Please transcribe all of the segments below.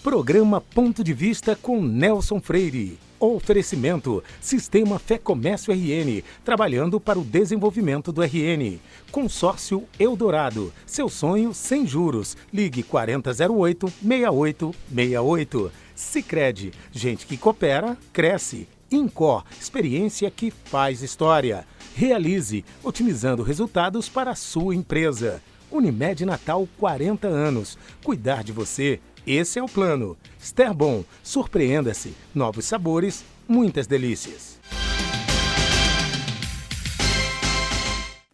Programa Ponto de Vista com Nelson Freire. Oferecimento Sistema Fé Comércio RN, trabalhando para o desenvolvimento do RN. Consórcio Eldorado, seu sonho sem juros. Ligue 4008-6868. Sicredi, gente que coopera, cresce. Incor, experiência que faz história. Realize, otimizando resultados para a sua empresa. Unimed Natal 40 anos. Cuidar de você, esse é o plano. Sterbon, surpreenda-se. Novos sabores, muitas delícias.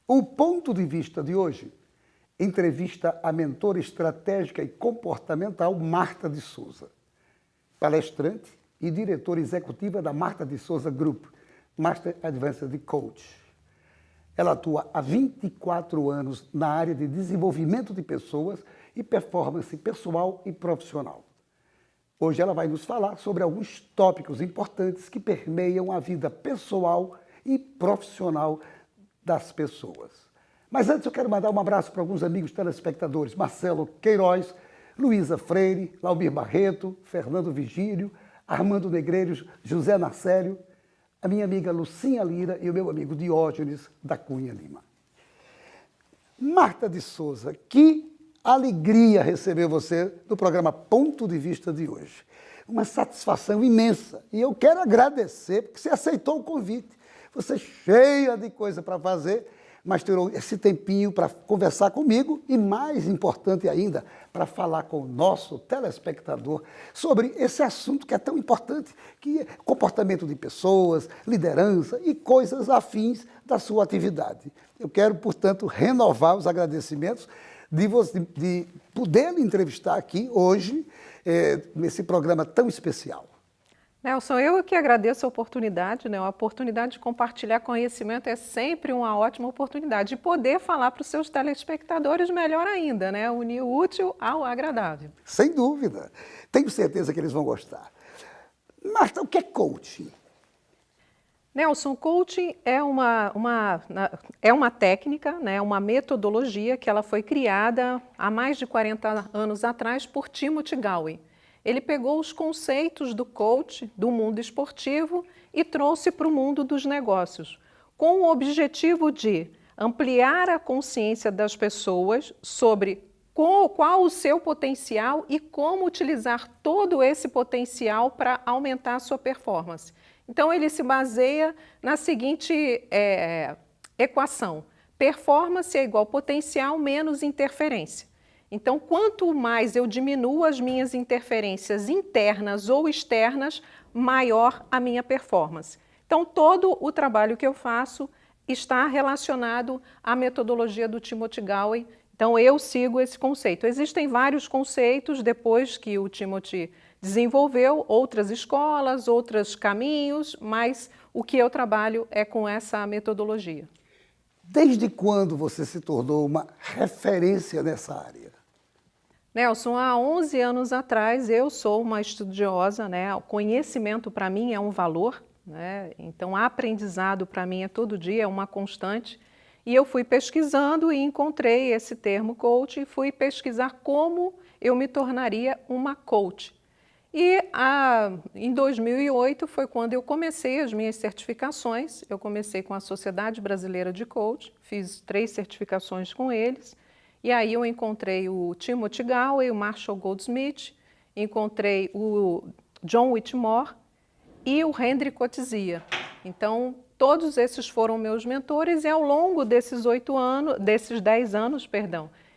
O ponto de vista de hoje, entrevista a mentora estratégica e comportamental Marta de Souza, palestrante e diretora executiva da Marta de Souza Group, Master Advanced Coach. Ela atua há 24 anos na área de desenvolvimento de pessoas e performance pessoal e profissional. Hoje ela vai nos falar sobre alguns tópicos importantes que permeiam a vida pessoal e profissional das pessoas. Mas antes eu quero mandar um abraço para alguns amigos telespectadores: Marcelo Queiroz, Luísa Freire, Laumir Barreto, Fernando Vigílio, Armando Negreiros, José Narcélio, a minha amiga Lucinha Lira e o meu amigo Diógenes da Cunha Lima. Marta de Souza, que alegria receber você no programa Ponto de Vista de hoje. Uma satisfação imensa. E eu quero agradecer porque você aceitou o convite. Você cheia de coisa para fazer, mas tirou esse tempinho para conversar comigo e, mais importante ainda, para falar com o nosso telespectador sobre esse assunto que é tão importante, que é comportamento de pessoas, liderança e coisas afins da sua atividade. Eu quero, portanto, renovar os agradecimentos de poder lhe entrevistar aqui hoje, nesse programa tão especial. Nelson, eu que agradeço a oportunidade, né? A oportunidade de compartilhar conhecimento é sempre uma ótima oportunidade. E poder falar para os seus telespectadores, melhor ainda, né? Unir o útil ao agradável. Sem dúvida. Tenho certeza que eles vão gostar. Marta, o que é coaching? Nelson, coaching é uma técnica, né? Uma metodologia que ela foi criada há mais de 40 anos atrás por Timothy Galway. Ele pegou os conceitos do coach, do mundo esportivo, e trouxe para o mundo dos negócios, com o objetivo de ampliar a consciência das pessoas sobre qual o seu potencial e como utilizar todo esse potencial para aumentar a sua performance. Então, ele se baseia na seguinte equação: performance é igual potencial menos interferência. Então, quanto mais eu diminuo as minhas interferências internas ou externas, maior a minha performance. Então, todo o trabalho que eu faço está relacionado à metodologia do Timothy Galway. Então, eu sigo esse conceito. Existem vários conceitos depois que o Timothy desenvolveu, outras escolas, outros caminhos, mas o que eu trabalho é com essa metodologia. Desde quando você se tornou uma referência nessa área? Nelson, há 11 anos atrás eu sou uma estudiosa, né? O conhecimento para mim é um valor, né? Então aprendizado para mim é todo dia, é uma constante. E eu fui pesquisando e encontrei esse termo coach e fui pesquisar como eu me tornaria uma coach. E em 2008 foi quando eu comecei as minhas certificações. Eu comecei com a Sociedade Brasileira de Coach, fiz 3 certificações com eles. E aí eu encontrei o Timothy Galway, o Marshall Goldsmith, encontrei o John Whitmore e o Henry Coetzee. Então, todos esses foram meus mentores e ao longo desses 10 anos,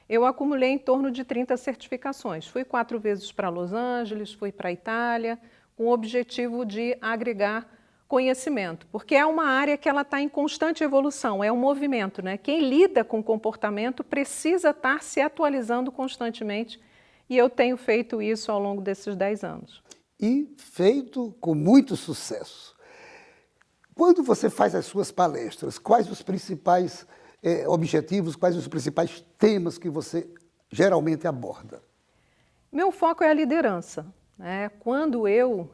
eu acumulei em torno de 30 certificações. Fui 4 vezes para Los Angeles, fui para a Itália, com o objetivo de agregar conhecimento, porque é uma área que ela está em constante evolução, é um movimento, né? Quem lida com comportamento precisa estar se atualizando constantemente e eu tenho feito isso ao longo desses 10 anos. E feito com muito sucesso. Quando você faz as suas palestras, quais os principais objetivos, quais os principais temas que você geralmente aborda? Meu foco é a liderança, né? Quando eu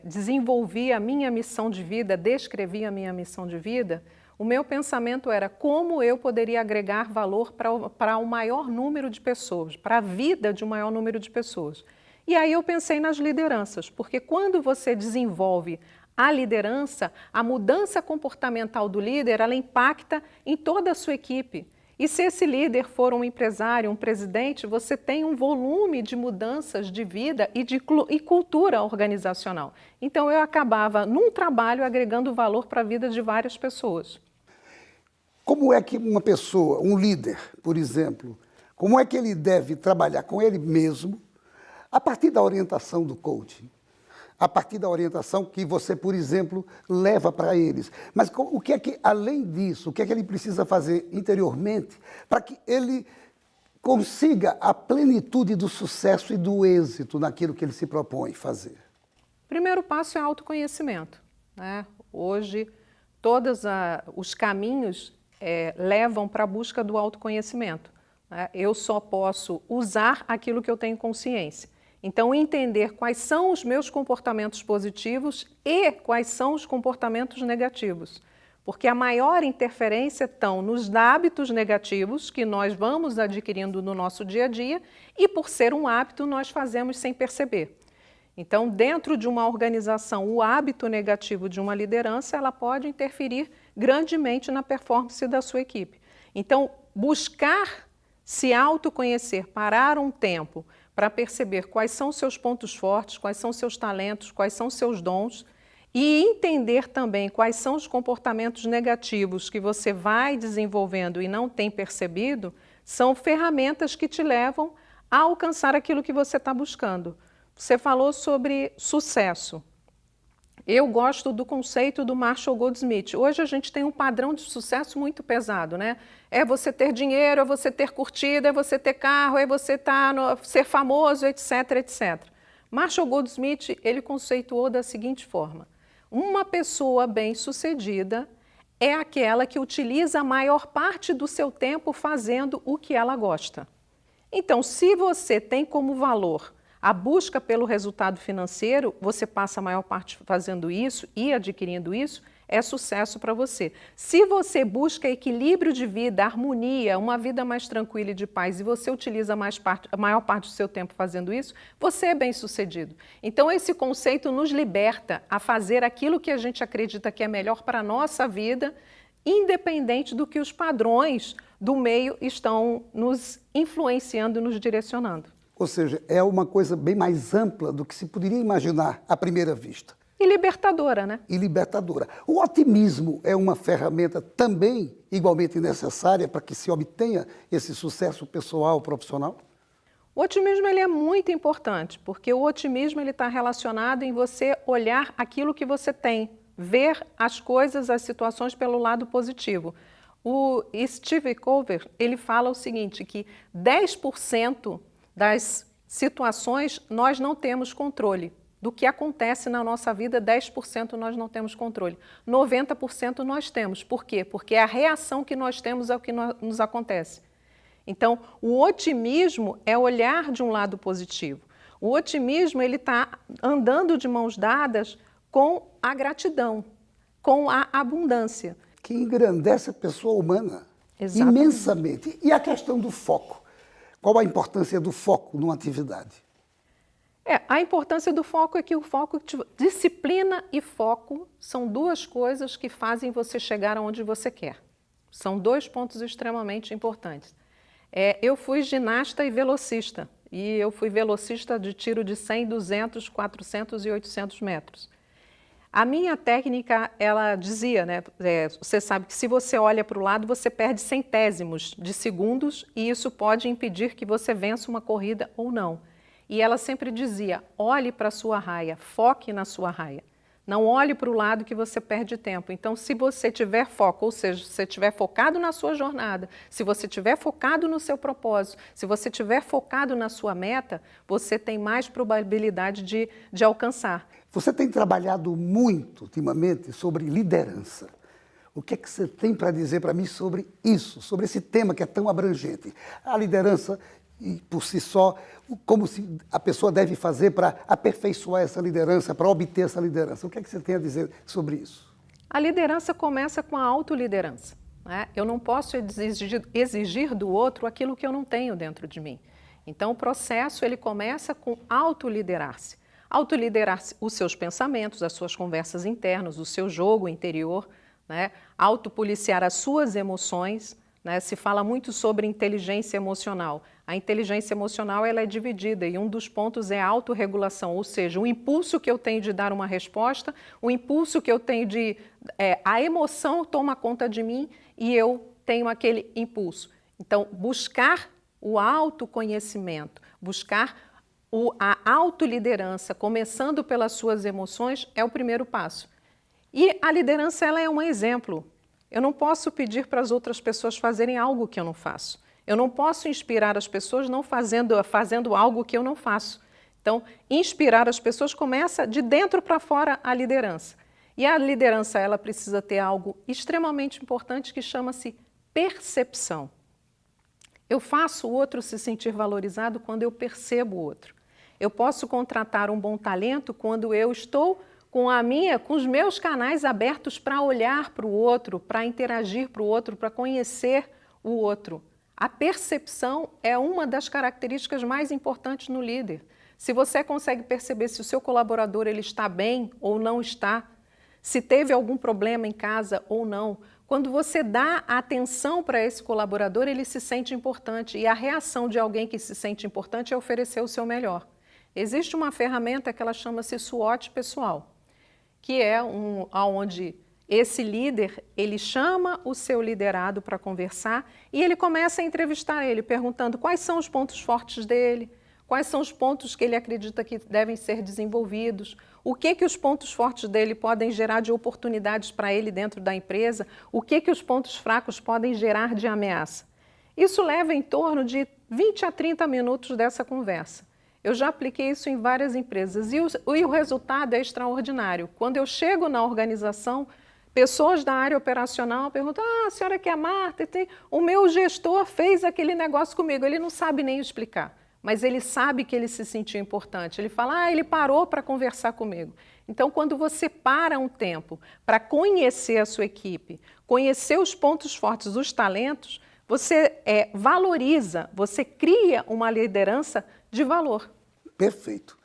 desenvolvi a minha missão de vida, descrevi a minha missão de vida, o meu pensamento era como eu poderia agregar valor para o maior número de pessoas, para a vida de um maior número de pessoas. E aí eu pensei nas lideranças, porque quando você desenvolve a liderança, a mudança comportamental do líder, ela impacta em toda a sua equipe. E se esse líder for um empresário, um presidente, você tem um volume de mudanças de vida e cultura organizacional. Então eu acabava, num trabalho, agregando valor para a vida de várias pessoas. Como é que uma pessoa, um líder, por exemplo, como é que ele deve trabalhar com ele mesmo a partir da orientação do coaching? A partir da orientação que você, por exemplo, leva para eles. Mas o que é que, além disso, o que é que ele precisa fazer interiormente para que ele consiga a plenitude do sucesso e do êxito naquilo que ele se propõe fazer? O primeiro passo é autoconhecimento, né? Hoje, todos os caminhos levam para a busca do autoconhecimento, né? Eu só posso usar aquilo que eu tenho consciência. Então, entender quais são os meus comportamentos positivos e quais são os comportamentos negativos. Porque a maior interferência estão nos hábitos negativos que nós vamos adquirindo no nosso dia a dia e, por ser um hábito, nós fazemos sem perceber. Então, dentro de uma organização, o hábito negativo de uma liderança, ela pode interferir grandemente na performance da sua equipe. Então, buscar se autoconhecer, parar um tempo para perceber quais são os seus pontos fortes, quais são os seus talentos, quais são os seus dons e entender também quais são os comportamentos negativos que você vai desenvolvendo e não tem percebido, são ferramentas que te levam a alcançar aquilo que você está buscando. Você falou sobre sucesso. Eu gosto do conceito do Marshall Goldsmith. Hoje a gente tem um padrão de sucesso muito pesado, né? É você ter dinheiro, é você ter curtida, é você ter carro, é você ser famoso, etc, etc. Marshall Goldsmith, ele conceituou da seguinte forma: uma pessoa bem-sucedida é aquela que utiliza a maior parte do seu tempo fazendo o que ela gosta. Então, se você tem como valor a busca pelo resultado financeiro, você passa a maior parte fazendo isso e adquirindo isso, é sucesso para você. Se você busca equilíbrio de vida, harmonia, uma vida mais tranquila e de paz, e você utiliza a maior parte do seu tempo fazendo isso, você é bem-sucedido. Então, esse conceito nos liberta a fazer aquilo que a gente acredita que é melhor para a nossa vida, independente do que os padrões do meio estão nos influenciando e nos direcionando. Ou seja, é uma coisa bem mais ampla do que se poderia imaginar à primeira vista. E libertadora, né? E libertadora. O otimismo é uma ferramenta também igualmente necessária para que se obtenha esse sucesso pessoal, profissional? O otimismo ele é muito importante, porque o otimismo está relacionado em você olhar aquilo que você tem, ver as coisas, as situações pelo lado positivo. O Steve Covey, ele fala o seguinte, que 10% das situações nós não temos controle. Do que acontece na nossa vida, 10% nós não temos controle. 90% nós temos. Por quê? Porque é a reação que nós temos ao que nos acontece. Então, o otimismo é olhar de um lado positivo. O otimismo ele está andando de mãos dadas com a gratidão, com a abundância. Que engrandece a pessoa humana. Exatamente. Imensamente. E a questão do foco? Qual a importância do foco numa atividade? A importância do foco é que disciplina e foco são duas coisas que fazem você chegar aonde você quer. São dois pontos extremamente importantes. Eu fui ginasta e velocista, e eu fui velocista de tiro de 100, 200, 400 e 800 metros. A minha técnica, ela dizia, né, você sabe que se você olha para o lado, você perde centésimos de segundos e isso pode impedir que você vença uma corrida ou não. E ela sempre dizia, olhe para a sua raia, foque na sua raia. Não olhe para o lado que você perde tempo. Então, se você tiver foco, ou seja, se você estiver focado na sua jornada, se você estiver focado no seu propósito, se você estiver focado na sua meta, você tem mais probabilidade de alcançar. Você tem trabalhado muito ultimamente sobre liderança. O que é que você tem para dizer para mim sobre isso, sobre esse tema que é tão abrangente? A liderança, e por si só, como a pessoa deve fazer para aperfeiçoar essa liderança, para obter essa liderança. O que é que você tem a dizer sobre isso? A liderança começa com a autoliderança, né? Eu não posso exigir do outro aquilo que eu não tenho dentro de mim. Então, o processo ele começa com autoliderar-se. Autoliderar os seus pensamentos, as suas conversas internas, o seu jogo interior, né? Autopoliciar as suas emoções, né? Se fala muito sobre inteligência emocional. A inteligência emocional ela é dividida e um dos pontos é a autorregulação, ou seja, o impulso que eu tenho de dar uma resposta, o impulso que eu tenho de... a emoção toma conta de mim e eu tenho aquele impulso. Então, buscar o autoconhecimento, buscar a autoliderança, começando pelas suas emoções, é o primeiro passo. E a liderança ela é um exemplo. Eu não posso pedir para as outras pessoas fazerem algo que eu não faço. Eu não posso inspirar as pessoas não fazendo algo que eu não faço. Então, inspirar as pessoas começa de dentro para fora a liderança. E a liderança ela precisa ter algo extremamente importante que chama-se percepção. Eu faço o outro se sentir valorizado quando eu percebo o outro. Eu posso contratar um bom talento quando eu estou com os meus canais abertos para olhar para o outro, para interagir para o outro, para conhecer o outro. A percepção é uma das características mais importantes no líder. Se você consegue perceber se o seu colaborador ele está bem ou não está, se teve algum problema em casa ou não, quando você dá atenção para esse colaborador, ele se sente importante. E a reação de alguém que se sente importante é oferecer o seu melhor. Existe uma ferramenta que ela chama-se SWOT pessoal, que é onde esse líder, ele chama o seu liderado para conversar e ele começa a entrevistar ele, perguntando quais são os pontos fortes dele, quais são os pontos que ele acredita que devem ser desenvolvidos, o que os pontos fortes dele podem gerar de oportunidades para ele dentro da empresa, o que os pontos fracos podem gerar de ameaça. Isso leva em torno de 20 a 30 minutos dessa conversa. Eu já apliquei isso em várias empresas e o resultado é extraordinário. Quando eu chego na organização, pessoas da área operacional perguntam: a senhora que é a Marta, o meu gestor fez aquele negócio comigo, ele não sabe nem explicar, mas ele sabe que ele se sentiu importante. Ele fala: ele parou para conversar comigo. Então, quando você para um tempo para conhecer a sua equipe, conhecer os pontos fortes, os talentos, você valoriza, você cria uma liderança de valor. Perfeito.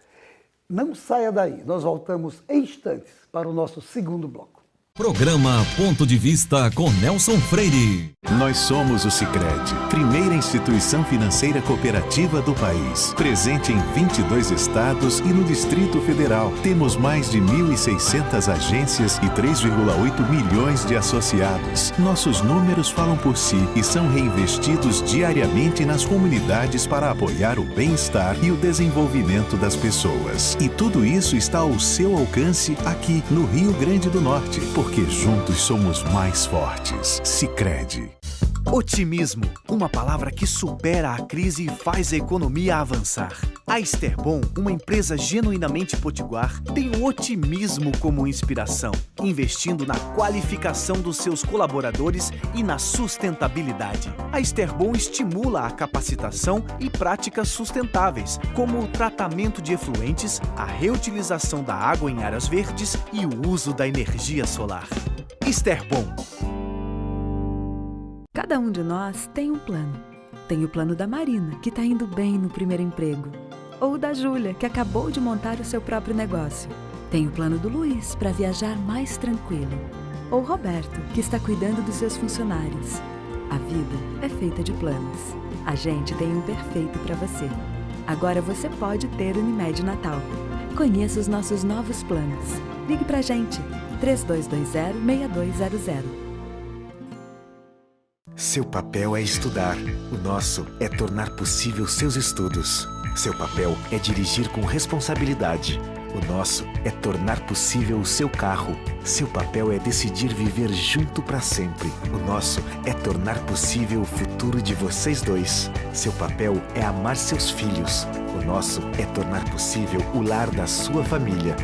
Não saia daí, nós voltamos em instantes para o nosso segundo bloco. Programa Ponto de Vista com Nelson Freire. Nós somos o Sicredi, primeira instituição financeira cooperativa do país. Presente em 22 estados e no Distrito Federal. Temos mais de 1.600 agências e 3,8 milhões de associados. Nossos números falam por si e são reinvestidos diariamente nas comunidades para apoiar o bem-estar e o desenvolvimento das pessoas. E tudo isso está ao seu alcance aqui no Rio Grande do Norte. Porque juntos somos mais fortes. Sicredi. Otimismo, uma palavra que supera a crise e faz a economia avançar. A Esterbom, uma empresa genuinamente potiguar, tem o otimismo como inspiração, investindo na qualificação dos seus colaboradores e na sustentabilidade. A Esterbom estimula a capacitação e práticas sustentáveis, como o tratamento de efluentes, a reutilização da água em áreas verdes e o uso da energia solar. Esterbom. Cada um de nós tem um plano. Tem o plano da Marina, que está indo bem no primeiro emprego. Ou da Júlia, que acabou de montar o seu próprio negócio. Tem o plano do Luiz, para viajar mais tranquilo. Ou o Roberto, que está cuidando dos seus funcionários. A vida é feita de planos. A gente tem um perfeito para você. Agora você pode ter Unimed Natal. Conheça os nossos novos planos. Ligue pra gente, 3220-6200. Seu papel é estudar. O nosso é tornar possível seus estudos. Seu papel é dirigir com responsabilidade. O nosso é tornar possível o seu carro. Seu papel é decidir viver junto para sempre. O nosso é tornar possível o futuro de vocês dois. Seu papel é amar seus filhos. O nosso é tornar possível o lar da sua família.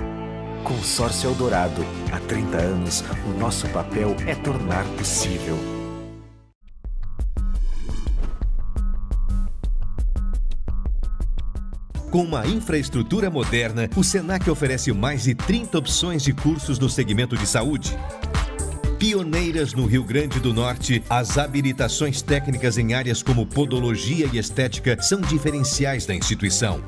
Consórcio Eldorado. Há 30 anos, o nosso papel é tornar possível. Com uma infraestrutura moderna, o Senac oferece mais de 30 opções de cursos no segmento de saúde. Pioneiras no Rio Grande do Norte, as habilitações técnicas em áreas como podologia e estética são diferenciais da instituição.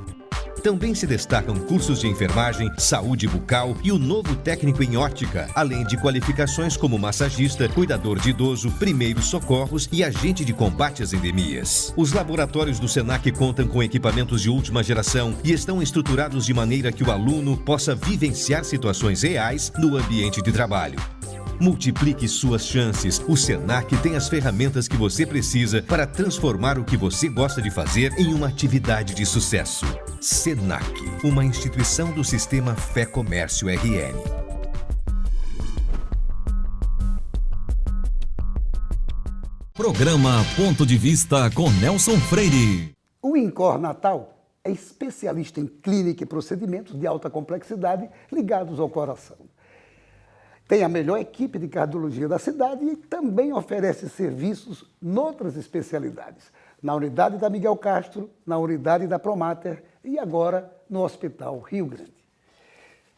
Também se destacam cursos de enfermagem, saúde bucal e o novo técnico em ótica, além de qualificações como massagista, cuidador de idoso, primeiros socorros e agente de combate às endemias. Os laboratórios do Senac contam com equipamentos de última geração e estão estruturados de maneira que o aluno possa vivenciar situações reais no ambiente de trabalho. Multiplique suas chances. O Senac tem as ferramentas que você precisa para transformar o que você gosta de fazer em uma atividade de sucesso. Senac, uma instituição do Sistema Fé Comércio RN. Programa Ponto de Vista com Nelson Freire. O INCOR Natal é especialista em clínica e procedimentos de alta complexidade ligados ao coração. Tem a melhor equipe de cardiologia da cidade e também oferece serviços noutras especialidades, na unidade da Miguel Castro, na unidade da Promater e agora no Hospital Rio Grande.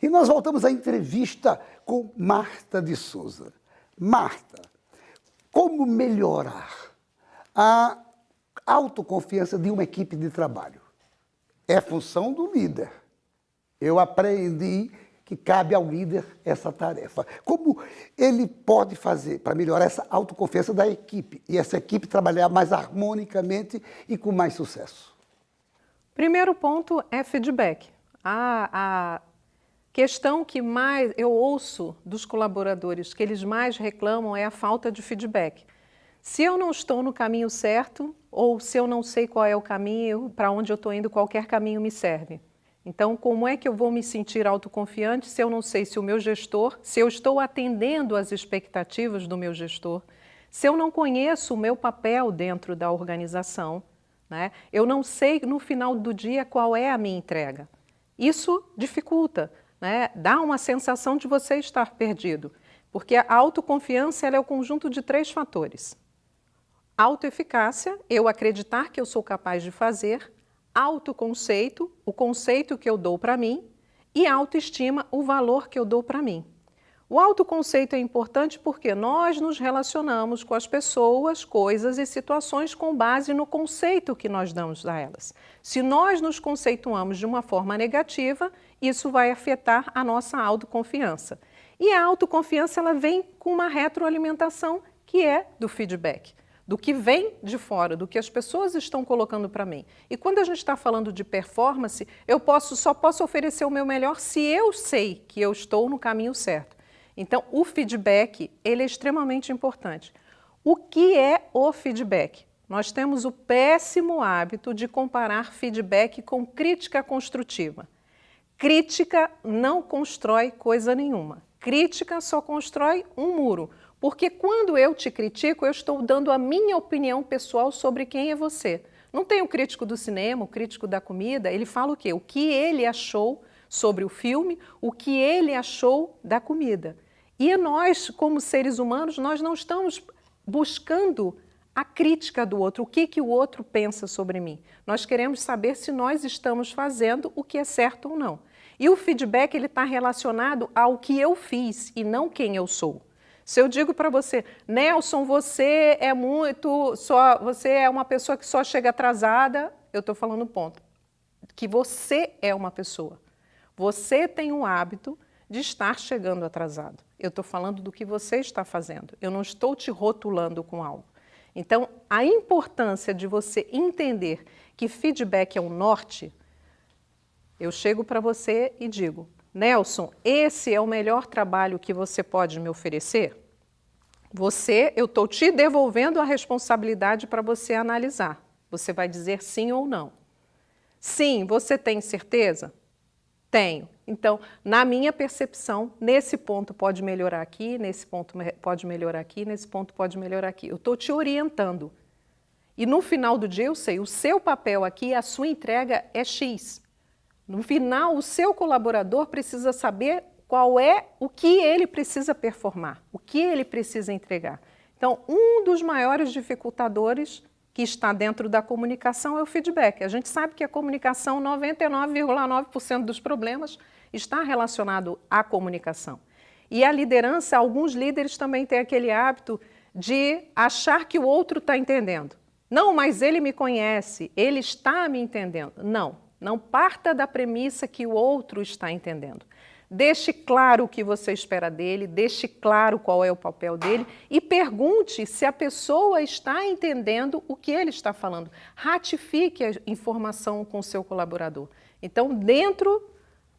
E nós voltamos à entrevista com Marta de Souza. Marta, como melhorar a autoconfiança de uma equipe de trabalho? É função do líder. Eu aprendi que cabe ao líder essa tarefa. Como ele pode fazer para melhorar essa autoconfiança da equipe e essa equipe trabalhar mais harmonicamente e com mais sucesso? Primeiro ponto é feedback. A questão que mais eu ouço dos colaboradores, que eles mais reclamam, é a falta de feedback. Se eu não estou no caminho certo, ou se eu não sei qual é o caminho, para onde eu estou indo, qualquer caminho me serve. Então, como é que eu vou me sentir autoconfiante se eu não sei se o meu gestor, se eu estou atendendo às expectativas do meu gestor, se eu não conheço o meu papel dentro da organização, né? Eu não sei no final do dia qual é a minha entrega. Isso dificulta, né? Dá uma sensação de você estar perdido, porque a autoconfiança ela é o conjunto de 3 fatores. Autoeficácia, eu acreditar que eu sou capaz de fazer, autoconceito, o conceito que eu dou para mim, e autoestima, o valor que eu dou para mim. O autoconceito é importante porque nós nos relacionamos com as pessoas, coisas e situações com base no conceito que nós damos a elas. Se nós nos conceituamos de uma forma negativa, isso vai afetar a nossa autoconfiança. E a autoconfiança ela vem com uma retroalimentação que é do feedback, do que vem de fora, do que as pessoas estão colocando para mim. E quando a gente está falando de performance, eu só posso oferecer o meu melhor se eu sei que eu estou no caminho certo. Então, o feedback, ele é extremamente importante. O que é o feedback? Nós temos o péssimo hábito de comparar feedback com crítica construtiva. Crítica não constrói coisa nenhuma. Crítica só constrói um muro. Porque quando eu te critico, eu estou dando a minha opinião pessoal sobre quem é você. Não tem o crítico do cinema, o crítico da comida, ele fala o quê? O que ele achou sobre o filme, o que ele achou da comida. E nós, como seres humanos, nós não estamos buscando a crítica do outro, o que o outro pensa sobre mim. Nós queremos saber se nós estamos fazendo o que é certo ou não. E o feedback ele está relacionado ao que eu fiz e não quem eu sou. Se eu digo para você, Nelson, você é você é uma pessoa que só chega atrasada, eu estou falando ponto. Que você é uma pessoa. Você tem o hábito de estar chegando atrasado. Eu estou falando do que você está fazendo. Eu não estou te rotulando com algo. Então, a importância de você entender que feedback é um norte, eu chego para você e digo, Nelson, esse é o melhor trabalho que você pode me oferecer? Eu estou te devolvendo a responsabilidade para você analisar. Você vai dizer sim ou não. Sim, você tem certeza? Tenho. Então, na minha percepção, nesse ponto pode melhorar aqui, nesse ponto pode melhorar aqui, nesse ponto pode melhorar aqui. Eu estou te orientando. E no final do dia eu sei, o seu papel aqui, a sua entrega é X. No final, o seu colaborador precisa saber o que ele precisa performar, o que ele precisa entregar. Então, um dos maiores dificultadores que está dentro da comunicação é o feedback. A gente sabe que a comunicação, 99,9% dos problemas está relacionado à comunicação. E a liderança, alguns líderes também têm aquele hábito de achar que o outro está entendendo. Não, mas ele me conhece, ele está me entendendo. Não parta da premissa que o outro está entendendo. Deixe claro o que você espera dele, deixe claro qual é o papel dele e pergunte se a pessoa está entendendo o que ele está falando. Ratifique a informação com o seu colaborador. Então, dentro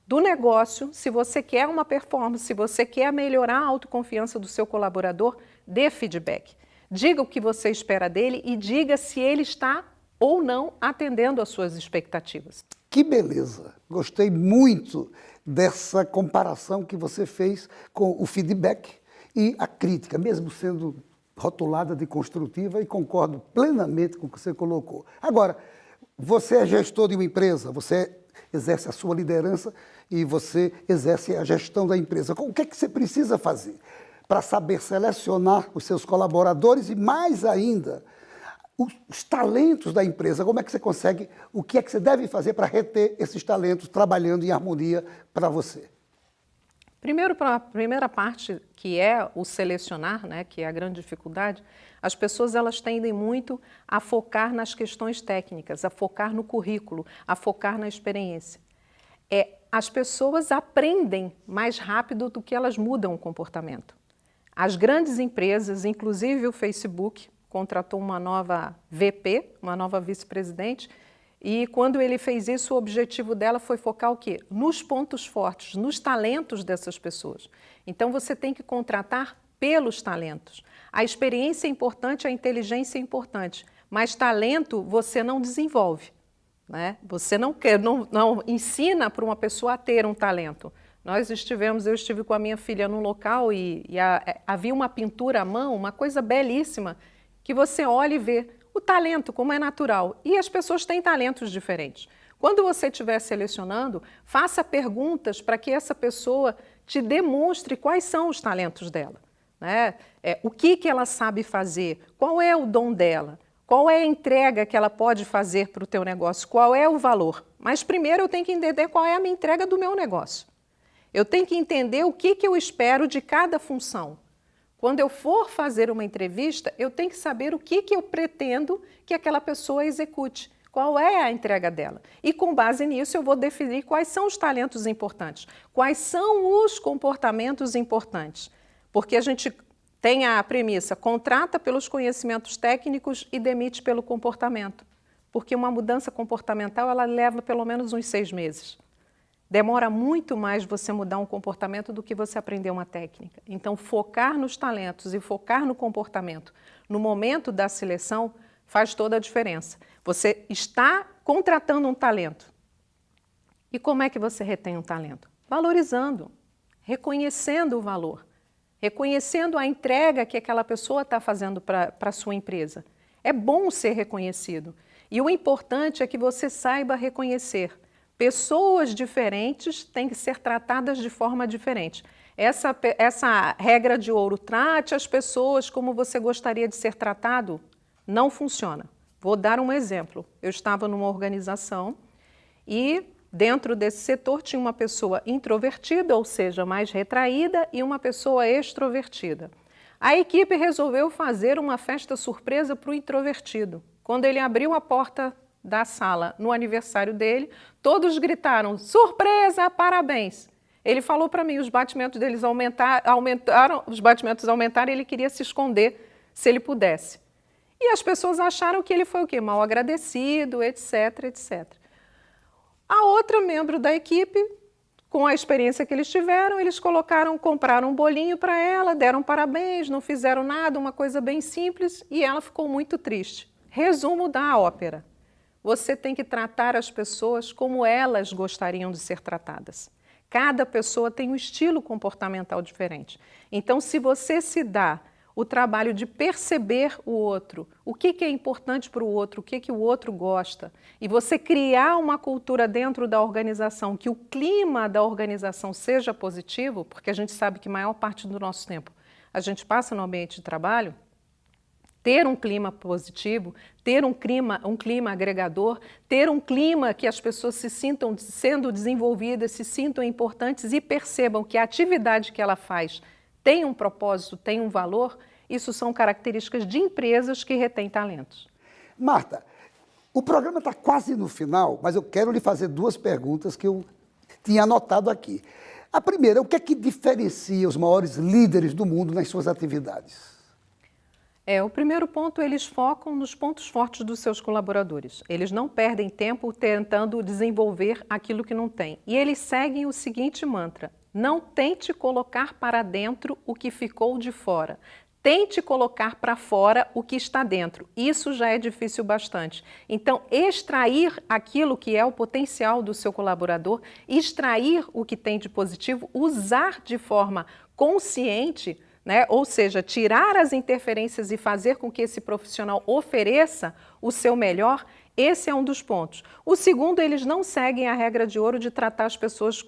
do negócio, se você quer uma performance, se você quer melhorar a autoconfiança do seu colaborador, dê feedback. Diga o que você espera dele e diga se ele está ou não atendendo às suas expectativas. Que beleza! Gostei muito dessa comparação que você fez com o feedback e a crítica, mesmo sendo rotulada de construtiva, e concordo plenamente com o que você colocou. Agora, você é gestor de uma empresa, você exerce a sua liderança e você exerce a gestão da empresa. O que é que você precisa fazer para saber selecionar os seus colaboradores e, mais ainda, os talentos da empresa? Como é que você consegue, o que é que você deve fazer para reter esses talentos trabalhando em harmonia para você? Primeiro, para a primeira parte, que é o selecionar, né, que é a grande dificuldade, as pessoas elas tendem muito a focar nas questões técnicas, a focar no currículo, a focar na experiência. As pessoas aprendem mais rápido do que elas mudam o comportamento. As grandes empresas, inclusive o Facebook, contratou uma nova VP, uma nova vice-presidente, e quando ele fez isso, o objetivo dela foi focar o quê? Nos pontos fortes, nos talentos dessas pessoas. Então você tem que contratar pelos talentos. A experiência é importante, a inteligência é importante, mas talento você não desenvolve, né? Você não ensina para uma pessoa a ter um talento. Eu estive com a minha filha num local e havia uma pintura à mão, uma coisa belíssima, que você olha e vê o talento, como é natural. E as pessoas têm talentos diferentes. Quando você estiver selecionando, faça perguntas para que essa pessoa te demonstre quais são os talentos dela, né? O que ela sabe fazer, qual é o dom dela, qual é a entrega que ela pode fazer para o teu negócio, qual é o valor. Mas primeiro eu tenho que entender qual é a minha entrega do meu negócio. Eu tenho que entender o que eu espero de cada função. Quando eu for fazer uma entrevista, eu tenho que saber o que eu pretendo que aquela pessoa execute, qual é a entrega dela. E com base nisso eu vou definir quais são os talentos importantes, quais são os comportamentos importantes. Porque a gente tem a premissa, contrata pelos conhecimentos técnicos e demite pelo comportamento. Porque uma mudança comportamental ela leva pelo menos uns 6 meses. Demora muito mais você mudar um comportamento do que você aprender uma técnica. Então, focar nos talentos e focar no comportamento no momento da seleção faz toda a diferença. Você está contratando um talento. E como é que você retém um talento? Valorizando, reconhecendo o valor, reconhecendo a entrega que aquela pessoa está fazendo para a sua empresa. É bom ser reconhecido. E o importante é que você saiba reconhecer. Pessoas diferentes têm que ser tratadas de forma diferente. Essa regra de ouro, trate as pessoas como você gostaria de ser tratado, não funciona. Vou dar um exemplo. Eu estava numa organização e dentro desse setor tinha uma pessoa introvertida, ou seja, mais retraída, e uma pessoa extrovertida. A equipe resolveu fazer uma festa surpresa para o introvertido. Quando ele abriu a porta da sala no aniversário dele, todos gritaram, surpresa, parabéns. Ele falou para mim, os batimentos deles aumentaram, e ele queria se esconder se ele pudesse. E as pessoas acharam que ele foi o quê? Mal agradecido, etc, etc. A outra membro da equipe, com a experiência que eles tiveram, eles compraram um bolinho para ela, deram parabéns, não fizeram nada, uma coisa bem simples, e ela ficou muito triste. Resumo da ópera. Você tem que tratar as pessoas como elas gostariam de ser tratadas. Cada pessoa tem um estilo comportamental diferente. Então, se você se dá o trabalho de perceber o outro, o que é importante para o outro, o que o outro gosta, e você criar uma cultura dentro da organização, que o clima da organização seja positivo, porque a gente sabe que a maior parte do nosso tempo a gente passa no ambiente de trabalho, ter um clima positivo, ter um clima agregador, ter um clima que as pessoas se sintam sendo desenvolvidas, se sintam importantes e percebam que a atividade que ela faz tem um propósito, tem um valor, isso são características de empresas que retêm talentos. Marta, o programa está quase no final, mas eu quero lhe fazer 2 perguntas que eu tinha anotado aqui. A primeira, o que é que diferencia os maiores líderes do mundo nas suas atividades? O primeiro ponto, eles focam nos pontos fortes dos seus colaboradores. Eles não perdem tempo tentando desenvolver aquilo que não tem. E eles seguem o seguinte mantra: não tente colocar para dentro o que ficou de fora. Tente colocar para fora o que está dentro. Isso já é difícil bastante. Então, extrair aquilo que é o potencial do seu colaborador, extrair o que tem de positivo, usar de forma consciente, né? Ou seja, tirar as interferências e fazer com que esse profissional ofereça o seu melhor, esse é um dos pontos. O segundo, eles não seguem a regra de ouro de tratar as pessoas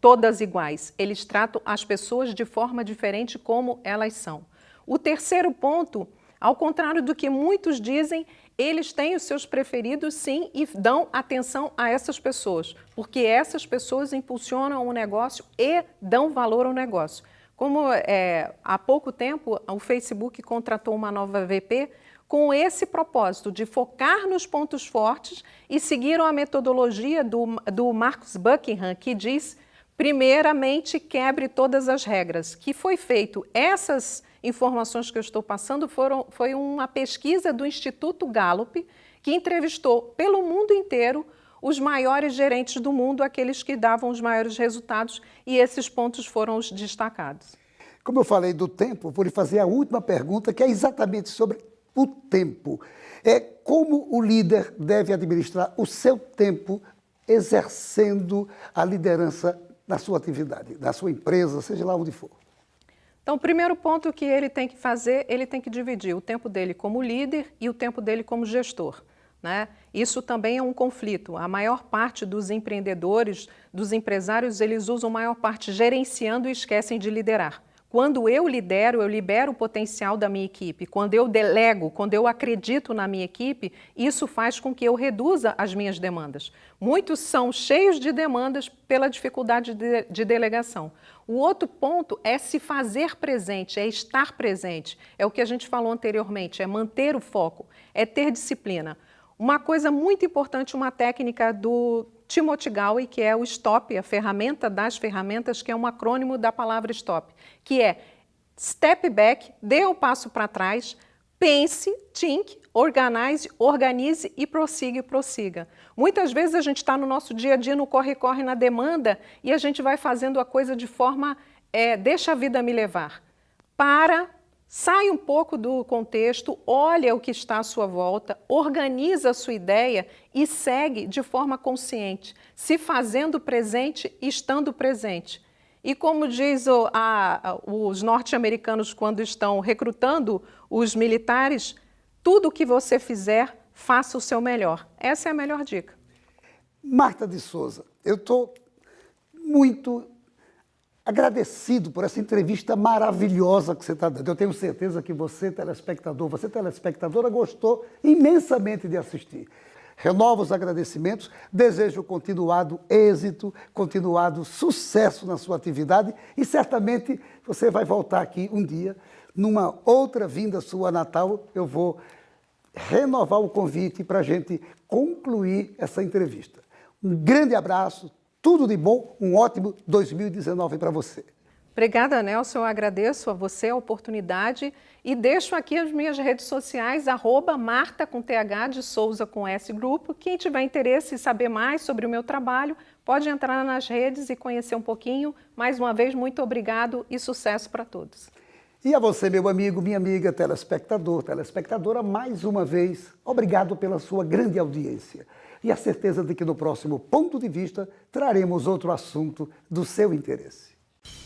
todas iguais. Eles tratam as pessoas de forma diferente como elas são. O terceiro ponto, ao contrário do que muitos dizem, eles têm os seus preferidos sim e dão atenção a essas pessoas, porque essas pessoas impulsionam o negócio e dão valor ao negócio. Como há pouco tempo o Facebook contratou uma nova VP com esse propósito de focar nos pontos fortes e seguiram a metodologia do Marcus Buckingham, que diz, primeiramente, quebre todas as regras. Que foi feito, essas informações que eu estou passando foi uma pesquisa do Instituto Gallup, que entrevistou pelo mundo inteiro os maiores gerentes do mundo, aqueles que davam os maiores resultados, e esses pontos foram os destacados. Como eu falei do tempo, vou lhe fazer a última pergunta, que é exatamente sobre o tempo. Como o líder deve administrar o seu tempo exercendo a liderança na sua atividade, na sua empresa, seja lá onde for? Então, o primeiro ponto que ele tem que fazer, ele tem que dividir o tempo dele como líder e o tempo dele como gestor, né? Isso também é um conflito. A maior parte dos empreendedores, dos empresários, eles usam a maior parte gerenciando e esquecem de liderar. Quando eu lidero, eu libero o potencial da minha equipe. Quando eu delego, quando eu acredito na minha equipe, isso faz com que eu reduza as minhas demandas. Muitos são cheios de demandas pela dificuldade de delegação. O outro ponto é se fazer presente, é estar presente. É o que a gente falou anteriormente, é manter o foco, é ter disciplina. Uma coisa muito importante, uma técnica do Timothy Gallwey, que é o STOP, a ferramenta das ferramentas, que é um acrônimo da palavra STOP, que é step back, dê o passo para trás, pense, think, organize e prossiga. Muitas vezes a gente está no nosso dia a dia, no corre-corre, na demanda, e a gente vai fazendo a coisa de forma, deixa a vida me levar. Sai um pouco do contexto, olha o que está à sua volta, organiza a sua ideia e segue de forma consciente, se fazendo presente, estando presente. E como diz os norte-americanos quando estão recrutando os militares, tudo que você fizer, faça o seu melhor. Essa é a melhor dica. Marta de Souza, eu estou muito agradecido por essa entrevista maravilhosa que você está dando. Eu tenho certeza que você, telespectadora, gostou imensamente de assistir. Renovo os agradecimentos, desejo continuado êxito, continuado sucesso na sua atividade e certamente você vai voltar aqui um dia, numa outra vinda sua Natal, eu vou renovar o convite para a gente concluir essa entrevista. Um grande abraço, tudo de bom, um ótimo 2019 para você. Obrigada, Nelson. Eu agradeço a você a oportunidade e deixo aqui as minhas redes sociais, @Marta com TH de Souza com S Grupo. Quem tiver interesse em saber mais sobre o meu trabalho, pode entrar nas redes e conhecer um pouquinho. Mais uma vez, muito obrigado e sucesso para todos. E a você, meu amigo, minha amiga, telespectadora, mais uma vez, obrigado pela sua grande audiência. E a certeza de que no próximo Ponto de Vista traremos outro assunto do seu interesse.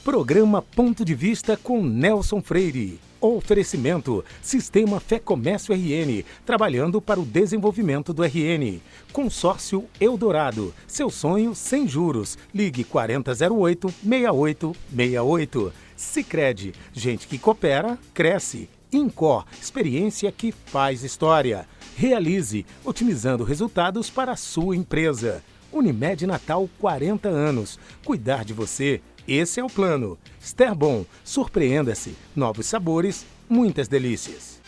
Programa Ponto de Vista com Nelson Freire. Oferecimento: Sistema Fé Comércio RN, trabalhando para o desenvolvimento do RN. Consórcio Eldorado, seu sonho sem juros. Ligue 4008-6868. Sicredi, gente que coopera, cresce. Incor, experiência que faz história. Realize, otimizando resultados para a sua empresa. Unimed Natal, 40 anos. Cuidar de você, esse é o plano. Esterbon, surpreenda-se. Novos sabores, muitas delícias.